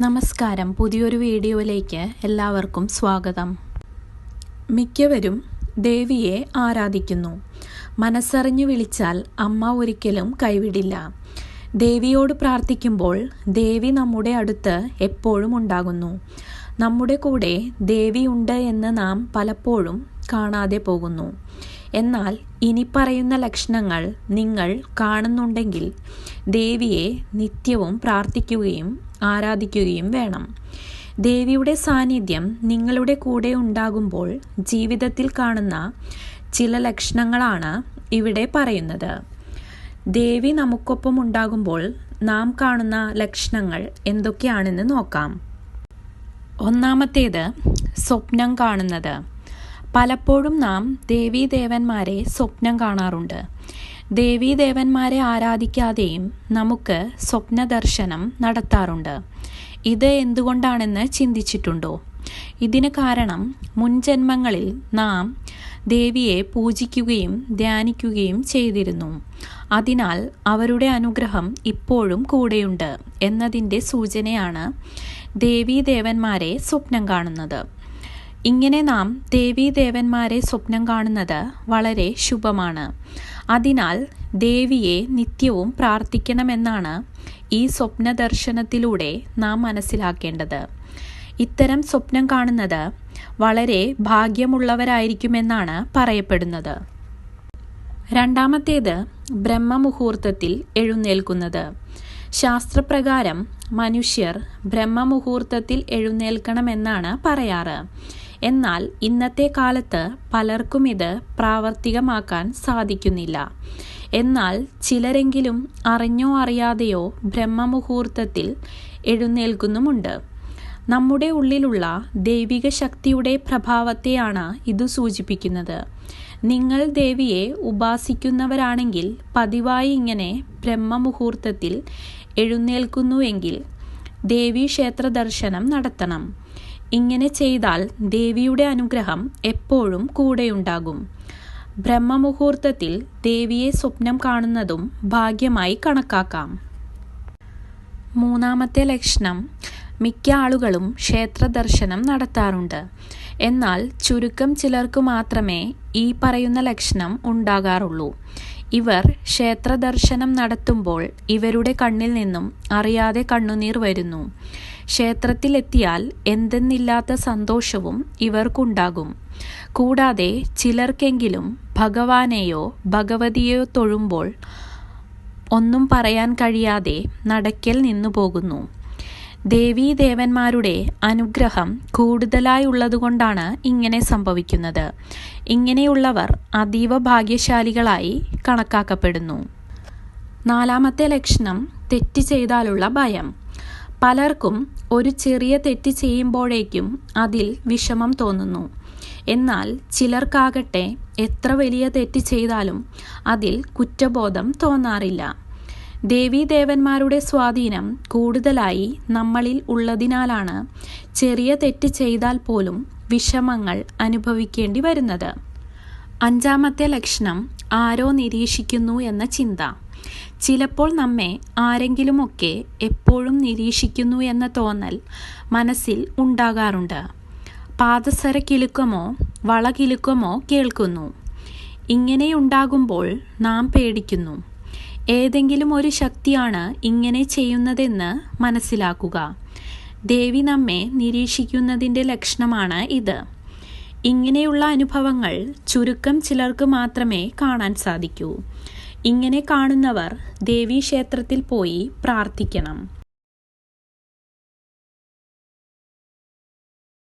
നമസ്കാരം. പുതിയൊരു വീഡിയോയിലേക്ക് എല്ലാവർക്കും സ്വാഗതം. മിക്കവരും ദേവിയെ ആരാധിക്കുന്നു. മനസ്സറിഞ്ഞു വിളിച്ചാൽ അമ്മ ഒരിക്കലും കൈവിടില്ല. ദേവിയോട് പ്രാർത്ഥിക്കുമ്പോൾ ദേവി നമ്മുടെ അടുത്ത് എപ്പോഴും ഉണ്ടാകുന്നു. നമ്മുടെ കൂടെ ദേവി ഉണ്ട് എന്ന് നാം പലപ്പോഴും കാണാതെ പോകുന്നു. എന്നാൽ ഇനി പറയുന്ന ലക്ഷണങ്ങൾ നിങ്ങൾ കാണുന്നുണ്ടെങ്കിൽ ദേവിയെ നിത്യവും പ്രാർത്ഥിക്കുകയും ആരാധിക്കുകയും വേണം. ദേവിയുടെ സാന്നിധ്യം നിങ്ങളുടെ കൂടെ ഉണ്ടാകുമ്പോൾ ജീവിതത്തിൽ കാണുന്ന ചില ലക്ഷണങ്ങളാണ് ഇവിടെ പറയുന്നത്. ദേവി നമുക്കൊപ്പം ഉണ്ടാകുമ്പോൾ നാം കാണുന്ന ലക്ഷണങ്ങൾ എന്തൊക്കെയാണെന്ന് നോക്കാം. ഒന്നാമത്തേത്, സ്വപ്നം കാണുന്നത്. പലപ്പോഴും നാം ദേവീദേവന്മാരെ സ്വപ്നം കാണാറുണ്ട്. ദേവീദേവന്മാരെ ആരാധിക്കാതെയും നമുക്ക് സ്വപ്നദർശനം നടത്താറുണ്ട്. ഇത് എന്തുകൊണ്ടാണെന്ന് ചിന്തിച്ചിട്ടുണ്ടോ? ഇതിന് കാരണം മുൻജന്മങ്ങളിൽ നാം ദേവിയെ പൂജിക്കുകയും ധ്യാനിക്കുകയും ചെയ്തിരുന്നു. അതിനാൽ അവരുടെ അനുഗ്രഹം ഇപ്പോഴും കൂടെയുണ്ട് എന്നതിൻ്റെ സൂചനയാണ് ദേവീദേവന്മാരെ സ്വപ്നം കാണുന്നത്. ഇങ്ങനെ നാം ദേവീദേവന്മാരെ സ്വപ്നം കാണുന്നത് വളരെ ശുഭമാണ്. അതിനാൽ ദേവിയെ നിത്യവും പ്രാർത്ഥിക്കണമെന്നാണ് ഈ സ്വപ്നദർശനത്തിലൂടെ നാം മനസ്സിലാക്കേണ്ടത്. ഇത്തരം സ്വപ്നം കാണുന്നത് വളരെ ഭാഗ്യമുള്ളവരായിരിക്കുമെന്നാണ് പറയപ്പെടുന്നത്. രണ്ടാമത്തേത്, ബ്രഹ്മമുഹൂർത്തത്തിൽ എഴുന്നേൽക്കുന്നത്. ശാസ്ത്രപ്രകാരം മനുഷ്യർ ബ്രഹ്മമുഹൂർത്തത്തിൽ എഴുന്നേൽക്കണമെന്നാണ് പറയാറ്. എന്നാൽ ഇന്നത്തെ കാലത്ത് പലർക്കും ഇത് പ്രാവർത്തികമാക്കാൻ സാധിക്കുന്നില്ല. എന്നാൽ ചിലരെങ്കിലും അറിഞ്ഞോ അറിയാതെയോ ബ്രഹ്മമുഹൂർത്തത്തിൽ എഴുന്നേൽക്കുന്നുമുണ്ട്. നമ്മുടെ ഉള്ളിലുള്ള ദൈവിക ശക്തിയുടെ പ്രഭാവത്തെയാണ് ഇത് സൂചിപ്പിക്കുന്നത്. നിങ്ങൾ ദേവിയെ ഉപാസിക്കുന്നവരാണെങ്കിൽ പതിവായി ഇങ്ങനെ ബ്രഹ്മമുഹൂർത്തത്തിൽ എഴുന്നേൽക്കുന്നുവെങ്കിൽ ദേവീക്ഷേത്ര ദർശനം നടത്തണം. ഇങ്ങനെ ചെയ്താൽ ദേവിയുടെ അനുഗ്രഹം എപ്പോഴും കൂടെയുണ്ടാകും. ബ്രഹ്മമുഹൂർത്തത്തിൽ ദേവിയെ സ്വപ്നം കാണുന്നതും ഭാഗ്യമായി കണക്കാക്കാം. മൂന്നാമത്തെ ലക്ഷണം, മിക്ക ആളുകളും ക്ഷേത്ര ദർശനം നടത്താറുണ്ട്. എന്നാൽ ചുരുക്കം ചിലർക്ക് മാത്രമേ ഈ പറയുന്ന ലക്ഷണം ഉണ്ടാകാറുള്ളൂ. ഇവർ ക്ഷേത്ര ദർശനം നടത്തുമ്പോൾ ഇവരുടെ കണ്ണിൽ നിന്നും അറിയാതെ കണ്ണുനീർ വരുന്നു. ക്ഷേത്രത്തിലെത്തിയാൽ എന്തെന്നില്ലാത്ത സന്തോഷവും ഇവർക്കുണ്ടാകും. കൂടാതെ ചിലർക്കെങ്കിലും ഭഗവാനെയോ ഭഗവതിയെയോ തൊഴുമ്പോൾ ഒന്നും പറയാൻ കഴിയാതെ നടക്കൽ നിന്നു പോകുന്നു. ദേവീദേവന്മാരുടെ അനുഗ്രഹം കൂടുതലായി ഉള്ളതുകൊണ്ടാണ് ഇങ്ങനെ സംഭവിക്കുന്നത്. ഇങ്ങനെയുള്ളവർ അതീവ ഭാഗ്യശാലികളായി കണക്കാക്കപ്പെടുന്നു. നാലാമത്തെ ലക്ഷണം, തെറ്റ് ചെയ്താലുള്ള ഭയം. പലർക്കും ഒരു ചെറിയ തെറ്റ് ചെയ്യുമ്പോഴേക്കും അതിൽ വിഷമം തോന്നുന്നു. എന്നാൽ ചിലർക്കാകട്ടെ എത്ര വലിയ തെറ്റ് ചെയ്താലും അതിൽ കുറ്റബോധം തോന്നാറില്ല. ദേവീദേവന്മാരുടെ സ്വാധീനം കൂടുതലായി നമ്മളിൽ ഉള്ളതിനാലാണ് ചെറിയ തെറ്റ് ചെയ്താൽ പോലും വിഷമങ്ങൾ അനുഭവിക്കേണ്ടി വരുന്നത്. അഞ്ചാമത്തെ ലക്ഷണം, ആരോ നിരീക്ഷിക്കുന്നു എന്ന ചിന്ത. ചിലപ്പോൾ നമ്മെ ആരെങ്കിലുമൊക്കെ എപ്പോഴും നിരീക്ഷിക്കുന്നു എന്ന തോന്നൽ മനസ്സിൽ ഉണ്ടാകാറുണ്ട്. പാദസര കിലുക്കമോ വളകിലുക്കമോ കേൾക്കുന്നു. ഇങ്ങനെയുണ്ടാകുമ്പോൾ നാം പേടിക്കുന്നു. ഏതെങ്കിലും ഒരു ശക്തിയാണ് ഇങ്ങനെ ചെയ്യുന്നതെന്ന് മനസ്സിലാക്കുക. ദേവി നമ്മെ നിരീക്ഷിക്കുന്നതിൻ്റെ ലക്ഷണമാണ് ഇത്. ഇങ്ങനെയുള്ള അനുഭവങ്ങൾ ചുരുക്കം ചിലർക്ക് മാത്രമേ കാണാൻ സാധിക്കൂ. ഇങ്ങനെ കാണുന്നവർ ദേവീക്ഷേത്രത്തിൽ പോയി പ്രാർത്ഥിക്കണം.